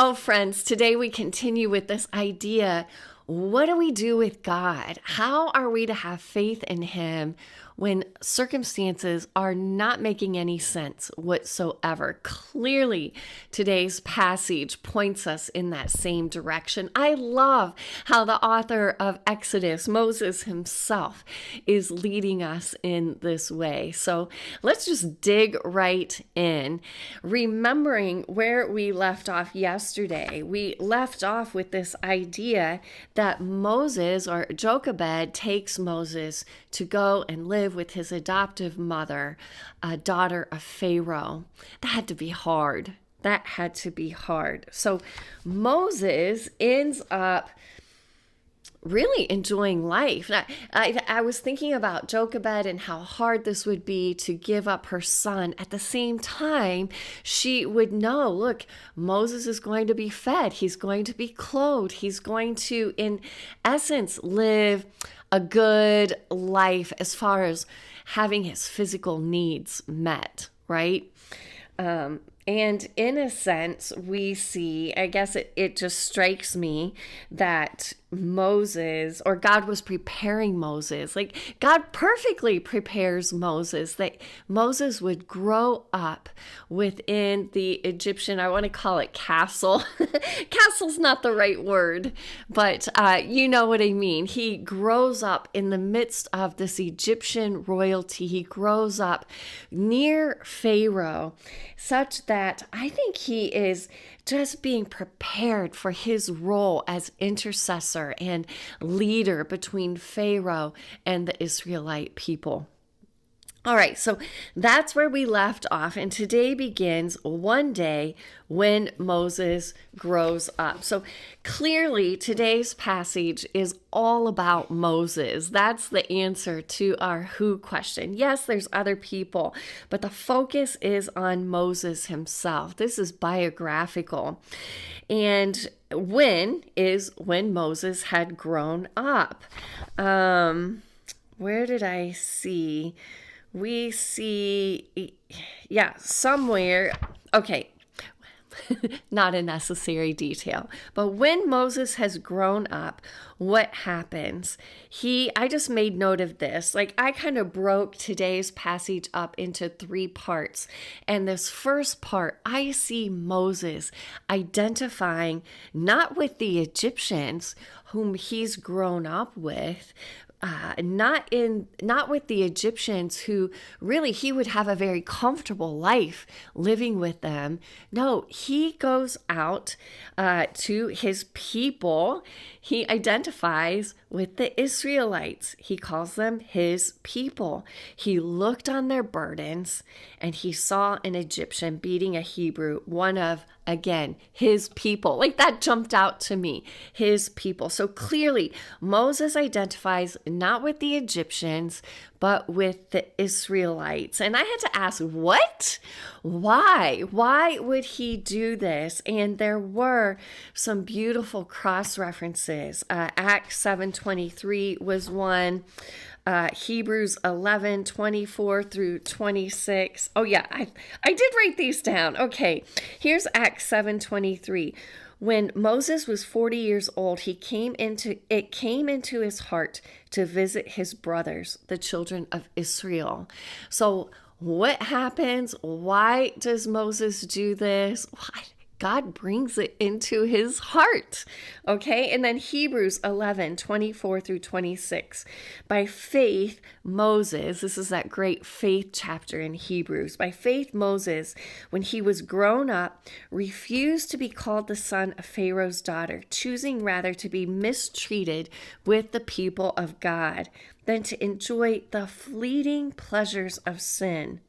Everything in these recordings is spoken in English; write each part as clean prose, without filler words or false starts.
Oh, friends, today we continue with this idea. What do we do with God? How are we to have faith in Him when circumstances are not making any sense whatsoever? Clearly, today's passage points us in that same direction. I love how the author of Exodus, Moses himself, is leading us in this way. So let's just dig right in. Remembering where we left off yesterday, we left off with this idea that Moses, or Jochebed, takes Moses to go and live with his adoptive mother, a daughter of Pharaoh. That had to be hard. So Moses ends up really enjoying life. I was thinking about Jochebed and how hard this would be to give up her son. At the same time, she would know, look, Moses is going to be fed. He's going to be clothed. He's going to, in essence, live a good life as far as having his physical needs met, right? And in a sense, we see, I guess it just strikes me that Moses, or God was preparing Moses, like God perfectly prepares Moses, that Moses would grow up within the Egyptian, I want to call it castle. Castle's not the right word, but you know what I mean. He grows up in the midst of this Egyptian royalty. He grows up near Pharaoh, such that I think he is just being prepared for his role as intercessor and leader between Pharaoh and the Israelite people. All right, so that's where we left off, and today begins one day when Moses grows up. So clearly, today's passage is all about Moses. That's the answer to our who question. Yes, there's other people, but the focus is on Moses himself. This is biographical. And when Moses had grown up. Where did I see? We see, somewhere, okay, not a necessary detail, but when Moses has grown up, what happens? I just made note of this. Like, I kind of broke today's passage up into 3 parts. And this first part, I see Moses identifying not with the Egyptians whom he's grown up with, not with the Egyptians who really he would have a very comfortable life living with them. No, he goes out to his people. He identifies with the Israelites. He calls them his people. He looked on their burdens and he saw an Egyptian beating a Hebrew, one of, again, his people. Like, that jumped out to me, his people. So clearly, Moses identifies not with the Egyptians, but with the Israelites. And I had to ask, what? Why? Why would he do this? And there were some beautiful cross references. Acts 7:23 was one. Hebrews 11:24 through 26. Oh yeah, I did write these down. Okay, here's Acts 7:23. When Moses was 40 years old, it came into his heart to visit his brothers, the children of Israel. So what happens? Why does Moses do this? Why? God brings it into his heart. Okay, and then Hebrews 11:24 through 26. By faith, Moses, this is that great faith chapter in Hebrews. By faith, Moses, when he was grown up, refused to be called the son of Pharaoh's daughter, choosing rather to be mistreated with the people of God than to enjoy the fleeting pleasures of sin.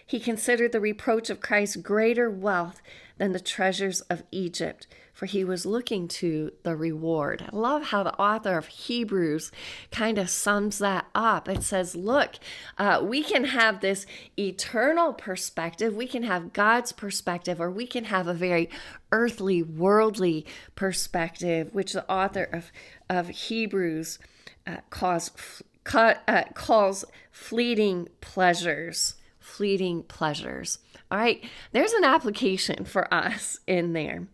He considered the reproach of Christ greater wealth than the treasures of Egypt, for he was looking to the reward. I love how the author of Hebrews kind of sums that up. It says, look, we can have this eternal perspective, we can have God's perspective, or we can have a very earthly, worldly perspective, which the author of Hebrews calls fleeting pleasures. Fleeting pleasures. All right, there's an application for us in there.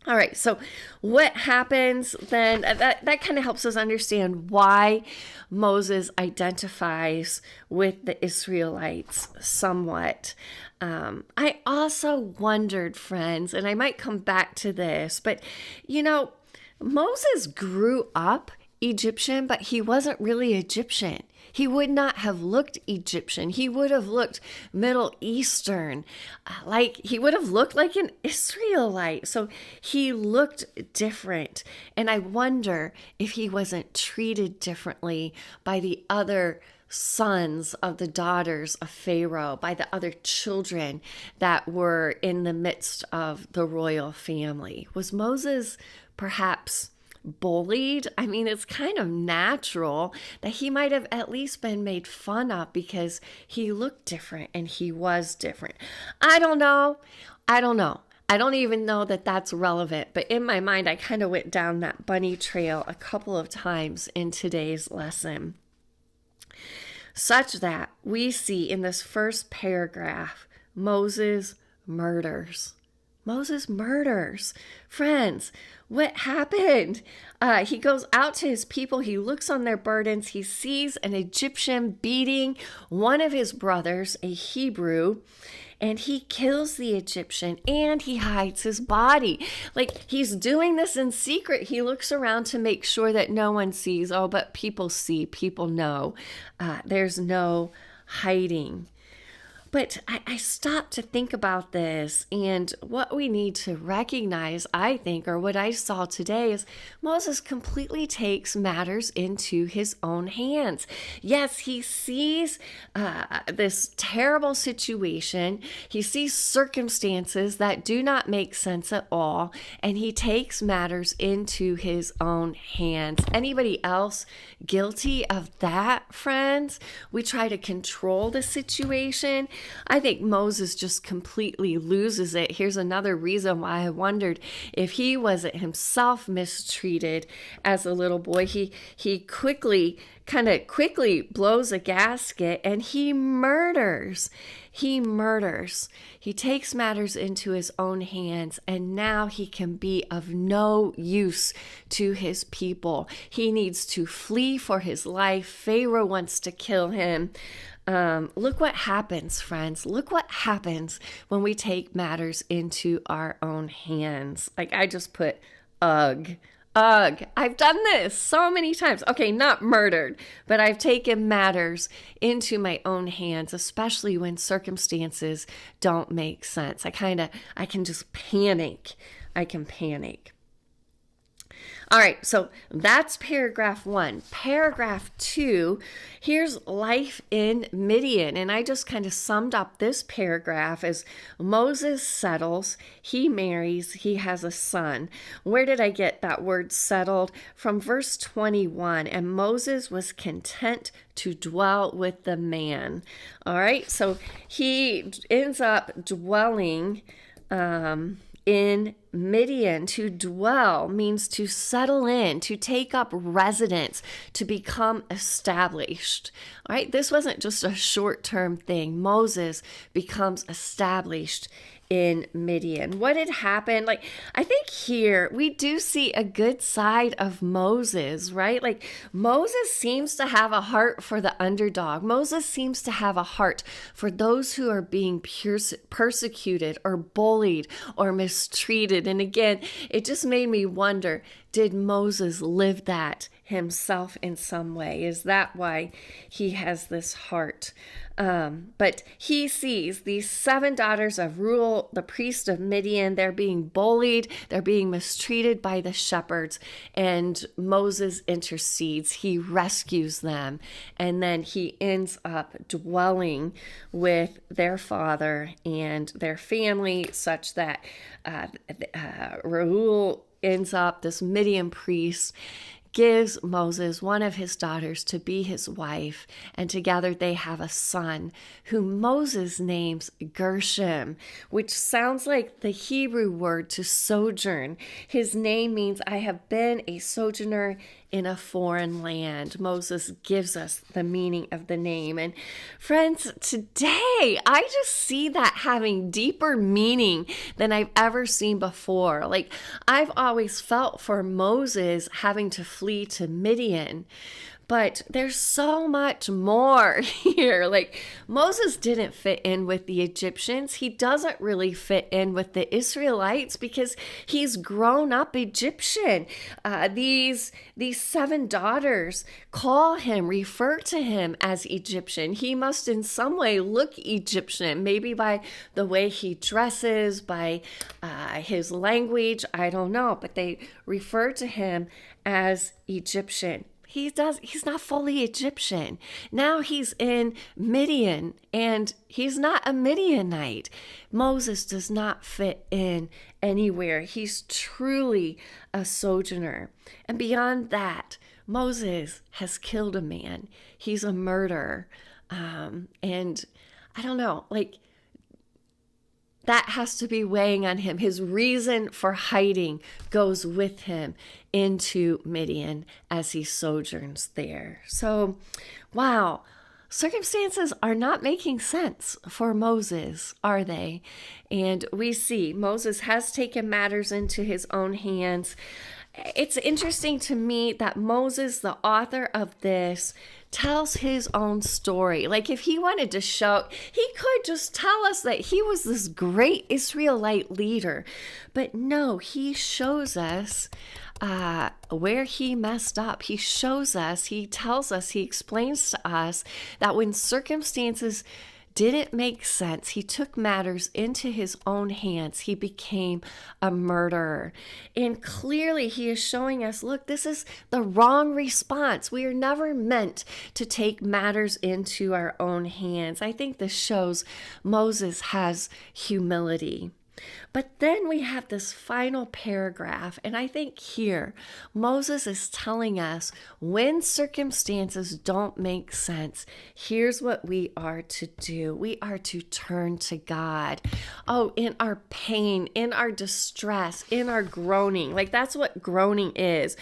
All right, so what happens then? That kind of helps us understand why Moses identifies with the Israelites somewhat. I also wondered, friends, and I might come back to this, but Moses grew up Egyptian, but he wasn't really Egyptian. He would not have looked Egyptian. He would have looked Middle Eastern, like he would have looked like an Israelite. So he looked different. And I wonder if he wasn't treated differently by the other sons of the daughters of Pharaoh, by the other children that were in the midst of the royal family. Was Moses perhaps bullied? I mean, it's kind of natural that he might have at least been made fun of because he looked different and he was different. I don't know. I don't even know that that's relevant, but in my mind, I kind of went down that bunny trail a couple of times in today's lesson, such that we see in this first paragraph, Moses murders. Moses murders. Friends, what happened? He goes out to his people. He looks on their burdens. He sees an Egyptian beating one of his brothers, a Hebrew, and he kills the Egyptian and he hides his body. Like he's doing this in secret. He looks around to make sure that no one sees. Oh, but people see, people know. There's no hiding. But I stopped to think about this, and what we need to recognize, I think, or what I saw today is Moses completely takes matters into his own hands. Yes, he sees this terrible situation. He sees circumstances that do not make sense at all, and he takes matters into his own hands. Anybody else guilty of that, friends? We try to control the situation. I think Moses just completely loses it. Here's another reason why I wondered if he wasn't himself mistreated as a little boy. He quickly blows a gasket and he murders. He murders. He takes matters into his own hands, and now he can be of no use to his people. He needs to flee for his life. Pharaoh wants to kill him. Look what happens, friends. Look what happens when we take matters into our own hands. Like I just put, ugh. I've done this so many times. Okay, not murdered, but I've taken matters into my own hands, especially when circumstances don't make sense. I can just panic. I can panic. All right, so that's paragraph 1. Paragraph 2, here's life in Midian. And I just kind of summed up this paragraph as Moses settles, he marries, he has a son. Where did I get that word settled? From verse 21, and Moses was content to dwell with the man. All right, so he ends up dwelling in Midian. To dwell means to settle in, to take up residence, to become established. All right, this wasn't just a short-term thing. Moses becomes established in Midian. What had happened? Like, I think here we do see a good side of Moses, right? Like, Moses seems to have a heart for the underdog. Moses seems to have a heart for those who are being persecuted or bullied or mistreated. And again, it just made me wonder, did Moses live that himself in some way? Is that why he has this heart? But he sees these 7 daughters of Reuel, the priest of Midian. They're being bullied. They're being mistreated by the shepherds. And Moses intercedes. He rescues them. And then he ends up dwelling with their father and their family, such that Reuel ends up, this Midian priest, gives Moses one of his daughters to be his wife, and together they have a son whom Moses names Gershom, which sounds like the Hebrew word to sojourn. His name means I have been a sojourner in a foreign land. Moses gives us the meaning of the name. And friends, today I just see that having deeper meaning than I've ever seen before. Like, I've always felt for Moses having to flee to Midian, but there's so much more here. Like, Moses didn't fit in with the Egyptians. He doesn't really fit in with the Israelites because he's grown up Egyptian. These 7 daughters call him, refer to him as Egyptian. He must in some way look Egyptian, maybe by the way he dresses, by his language, I don't know, but they refer to him as Egyptian. He's not fully Egyptian. Now he's in Midian and he's not a Midianite. Moses does not fit in anywhere. He's truly a sojourner. And beyond that, Moses has killed a man. He's a murderer. And I don't know, like, that has to be weighing on him. His reason for hiding goes with him into Midian as he sojourns there. So, wow, circumstances are not making sense for Moses, are they? And we see Moses has taken matters into his own hands. It's interesting to me that Moses, the author of this, tells his own story. Like, if he wanted to show, he could just tell us that he was this great Israelite leader. But no, he shows us where he messed up. He shows us, he tells us, he explains to us that when circumstances didn't make sense, he took matters into his own hands. He became a murderer. And clearly he is showing us, look, this is the wrong response. We are never meant to take matters into our own hands. I think this shows Moses has humility. But then we have this final paragraph, and I think here Moses is telling us when circumstances don't make sense, here's what we are to do. We are to turn to God. Oh, in our pain, in our distress, in our groaning. Like, that's what groaning is.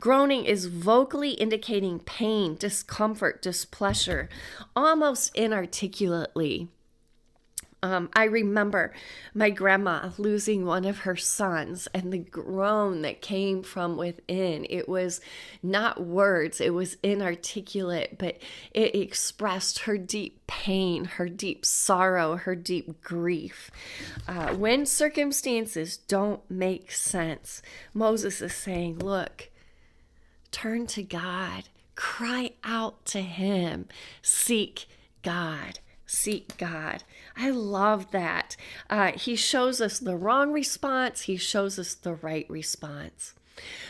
Groaning is vocally indicating pain, discomfort, displeasure, almost inarticulately. I remember my grandma losing one of her sons and the groan that came from within. It was not words, it was inarticulate, but it expressed her deep pain, her deep sorrow, her deep grief. When circumstances don't make sense, Moses is saying, look, turn to God, cry out to him, seek God. Seek God. I love that. He shows us the wrong response. He shows us the right response.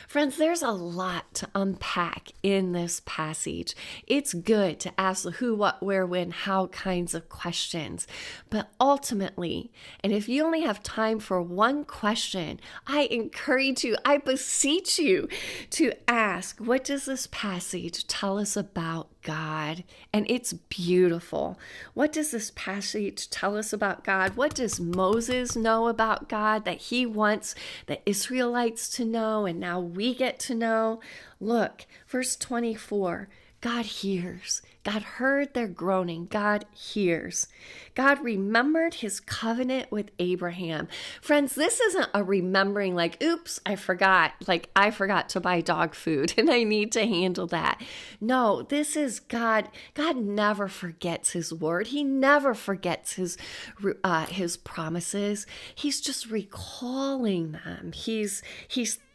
Friends, there's a lot to unpack in this passage. It's good to ask the who, what, where, when, how kinds of questions. But ultimately, and if you only have time for one question, I encourage you, I beseech you to ask, what does this passage tell us about God? And it's beautiful. What does this passage tell us about God? What does Moses know about God that he wants the Israelites to know and now we get to know? Look, verse 24, God hears. God heard their groaning. God hears. God remembered his covenant with Abraham. Friends, this isn't a remembering like, oops, I forgot. Like, I forgot to buy dog food and I need to handle that. No, this is God. God never forgets his word. He never forgets his promises. He's just recalling them. He's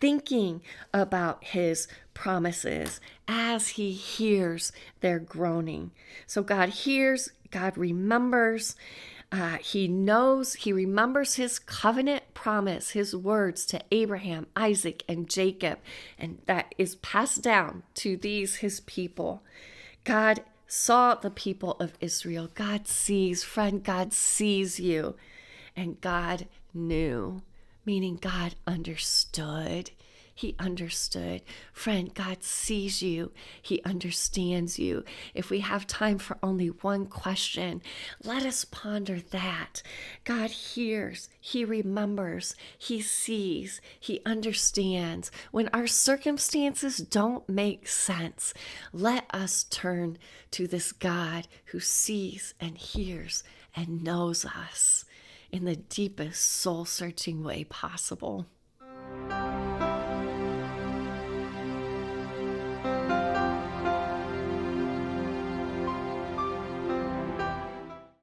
thinking about his promises as he hears their groaning. So God hears, God remembers, he knows, he remembers his covenant promise, his words to Abraham, Isaac, and Jacob, and that is passed down to these his people. God saw the people of Israel. God sees, friend, God sees you, and God knew, meaning God understood. He understood. Friend, God sees you. He understands you. If we have time for only one question, let us ponder that. God hears. He remembers. He sees. He understands. When our circumstances don't make sense, let us turn to this God who sees and hears and knows us in the deepest soul-searching way possible.